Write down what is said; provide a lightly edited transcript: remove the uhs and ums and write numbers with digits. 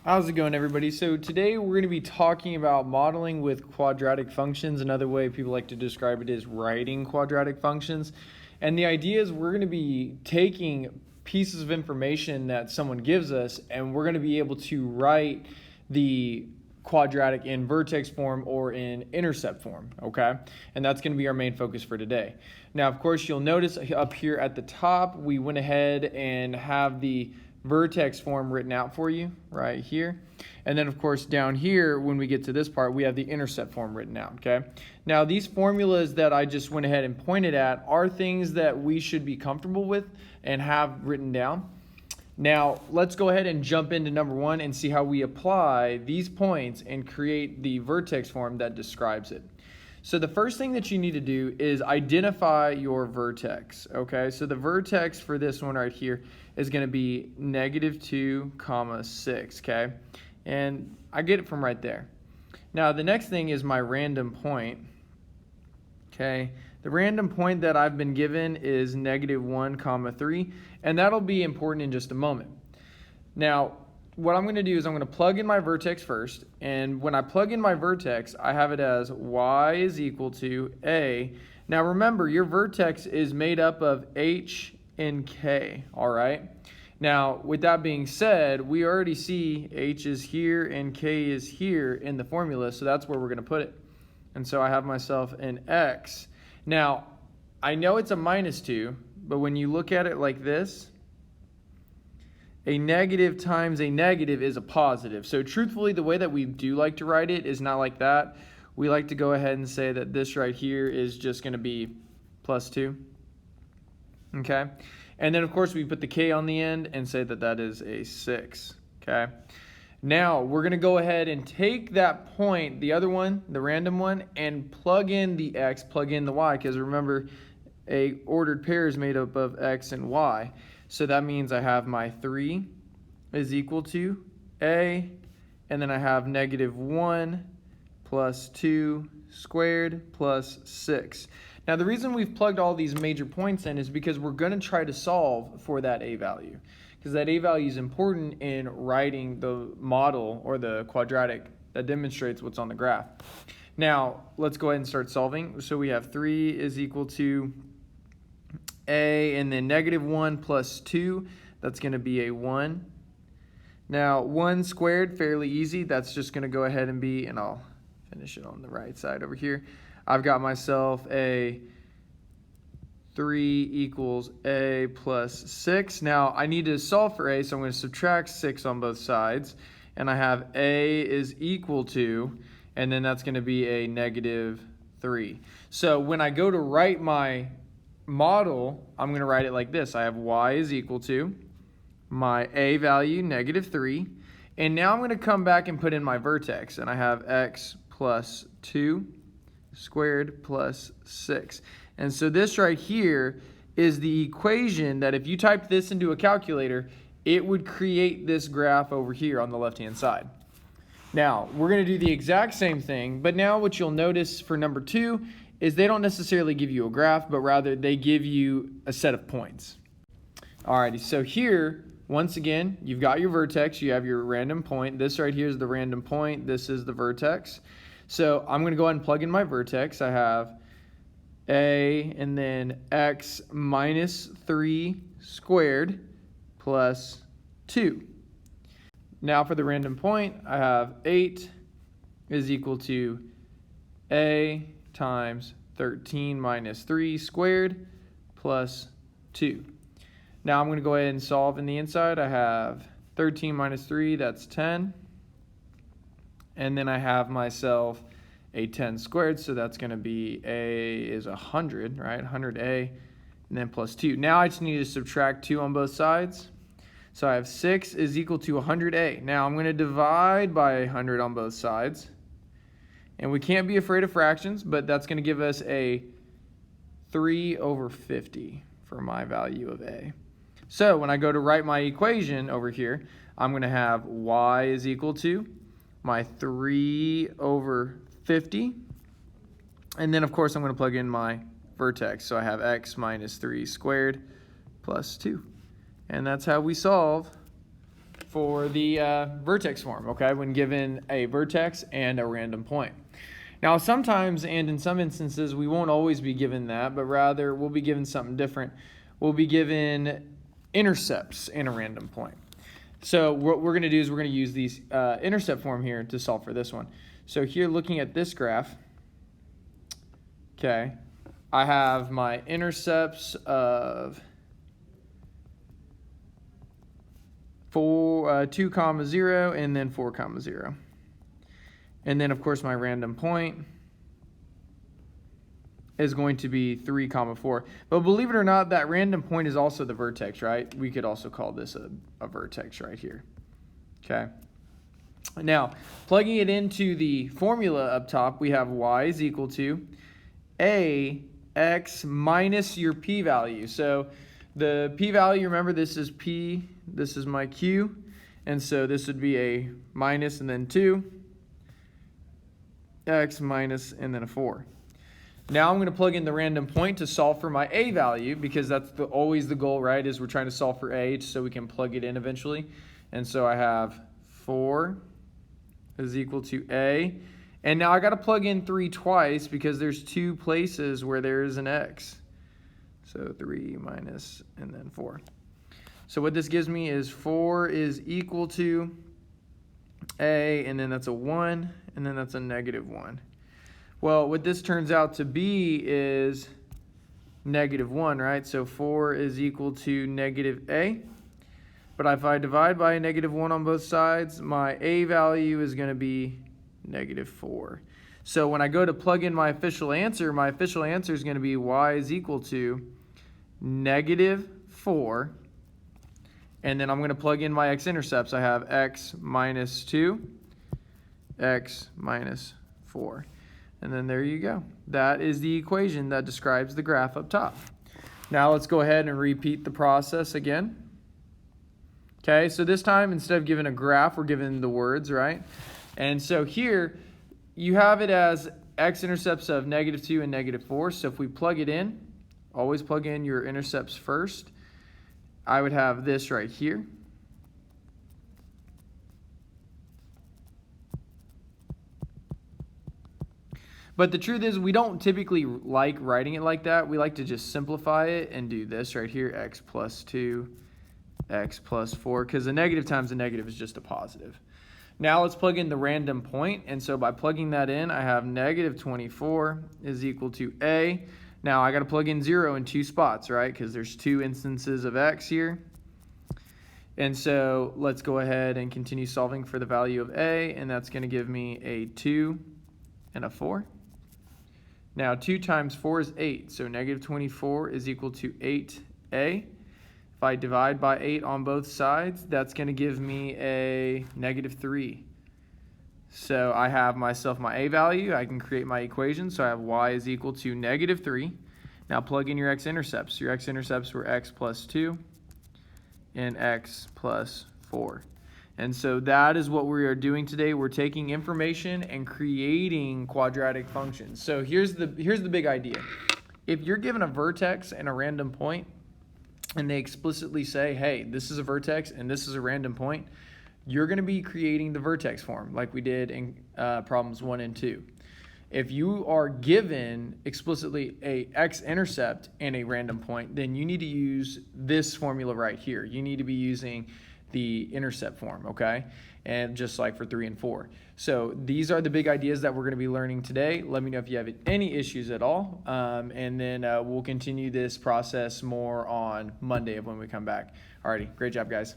How's it going, everybody? So today we're going to be talking about modeling with quadratic functions. Another way people like to describe it is writing quadratic functions. And the idea is we're going to be taking pieces of information that someone gives us, and we're going to be able to write the quadratic in vertex form or in intercept form, okay? And that's going to be our main focus for today. Now, of course, you'll notice up here at the top, we went ahead and have the vertex form written out for you right here. And then, of course, down here, when we get to this part, we have the intercept form written out, okay? Now, these formulas that I just went ahead and pointed at are things that we should be comfortable with and have written down. Now, let's go ahead and jump into number one and see how we apply these points and create the vertex form that describes it. So the first thing that you need to do is identify your vertex, okay? So the vertex for this one right here is going to be -2, 6, okay? And I get it from right there. Now, the next thing is my random point, okay? The random point that I've been given is -1, 3, and that'll be important in just a moment. Now, what I'm going to do is I'm going to plug in my vertex first, and when I plug in my vertex, I have it as y is equal to a. Now remember, your vertex is made up of h and k, all right? Now, with that being said, we already see h is here and k is here in the formula, so that's where we're going to put it. And so I have myself an x. Now, I know it's a -2, but when you look at it like this, a negative times a negative is a positive. So truthfully, the way that we do like to write it is not like that. We like to go ahead and say that this right here is just going to be +2. Okay? And then, of course, we put the k on the end and say that that is a 6. Okay? Now, we're going to go ahead and take that point, the other one, the random one, and plug in the x, plug in the y, because remember, a ordered pair is made up of x and y. So that means I have my 3 is equal to a, and then I have -1 plus 2 squared plus 6. Now, the reason we've plugged all these major points in is because we're going to try to solve for that a value, because that a value is important in writing the model or the quadratic that demonstrates what's on the graph. Now, let's go ahead and start solving. So we have 3 is equal to a, and then -1 plus 2, that's going to be a 1. Now, 1 squared, fairly easy. That's just going to go ahead and be, and I'll finish it on the right side over here. I've got myself a 3 equals a plus 6. Now, I need to solve for a, so I'm going to subtract 6 on both sides. And I have a is equal to, and then that's going to be a -3. So when I go to write my model, I'm going to write it like this. I have y is equal to my a value, -3. And now I'm going to come back and put in my vertex. And I have x plus 2 squared plus 6. And so this right here is the equation that if you typed this into a calculator, it would create this graph over here on the left-hand side. Now, we're going to do the exact same thing, but now what you'll notice for number 2 is they don't necessarily give you a graph, but rather they give you a set of points. Alrighty, so here, once again, you've got your vertex, you have your random point. This right here is the random point, this is the vertex. So I'm going to go ahead and plug in my vertex. I have a and then x minus 3 squared plus 2. Now for the random point, I have 8 is equal to a times 13 minus 3 squared plus 2. Now I'm going to go ahead and solve in the inside. I have 13 minus 3, that's 10. And then I have myself a 10 squared, so that's going to be a is 100, right? 100a, and then plus 2. Now I just need to subtract 2 on both sides. So I have 6 is equal to 100a. Now I'm going to divide by 100 on both sides. And we can't be afraid of fractions, but that's going to give us a 3/50 for my value of a. So when I go to write my equation over here, I'm going to have y is equal to my 3/50. And then, of course, I'm going to plug in my vertex. So I have x minus 3 squared plus 2. And that's how we solve for the vertex form, okay, when given a vertex and a random point. Now, sometimes and in some instances, we won't always be given that, but rather we'll be given something different. We'll be given intercepts and a random point. So what we're going to do is we're going to use these intercept form here to solve for this one. So here, looking at this graph, okay, I have my intercepts of 2, 0, and then 4, 0. And then, of course, my random point is going to be 3, 4. But believe it or not, that random point is also the vertex, right? We could also call this a vertex right here. Okay. Now, plugging it into the formula up top, we have y is equal to ax minus your p-value. So the p-value, remember, this is p, this is my q, and so this would be a minus and then 2, x minus and then a 4. Now I'm going to plug in the random point to solve for my a value, because that's always the goal, right, is we're trying to solve for a so we can plug it in eventually. And so I have 4 is equal to a. And now I got to plug in 3 twice because there's 2 places where there is an x. So 3 minus and then 4. So what this gives me is 4 is equal to a, and then that's a 1, and then that's a -1. Well, what this turns out to be is -1, right? So 4 is equal to -a. But if I divide by a -1 on both sides, my a value is going to be -4. So when I go to plug in my official answer is going to be y is equal to -4. And then I'm going to plug in my x-intercepts. I have x minus 2, x minus 4. And then there you go. That is the equation that describes the graph up top. Now let's go ahead and repeat the process again. Okay, so this time, instead of giving a graph, we're given the words, right? And so here, you have it as x-intercepts of -2 and -4. So if we plug it in, always plug in your intercepts first. I would have this right here. But the truth is, we don't typically like writing it like that. We like to just simplify it and do this right here, x plus 2, x plus 4, because a negative times a negative is just a positive. Now let's plug in the random point, and so by plugging that in, I have -24 is equal to a. Now I got to plug in 0 in 2 spots, right, because there's 2 instances of x here. And so let's go ahead and continue solving for the value of a, and that's going to give me a 2 and a 4. Now 2 times 4 is 8, so -24 is equal to 8a. If I divide by 8 on both sides, that's going to give me a -3. So I have myself my a value. I can create my equation. So I have y is equal to -3. Now plug in your x-intercepts. Your x-intercepts were x plus 2 and x plus 4. And so that is what we are doing today. We're taking information and creating quadratic functions. So here's the big idea. If you're given a vertex and a random point, and they explicitly say, hey, this is a vertex and this is a random point, you're going to be creating the vertex form like we did in problems 1 and 2. If you are given explicitly a x-intercept and a random point, then you need to use this formula right here. You need to be using the intercept form, okay? And just like for 3 and 4. So these are the big ideas that we're going to be learning today. Let me know if you have any issues at all. And then we'll continue this process more on Monday when we come back. Alrighty, great job, guys.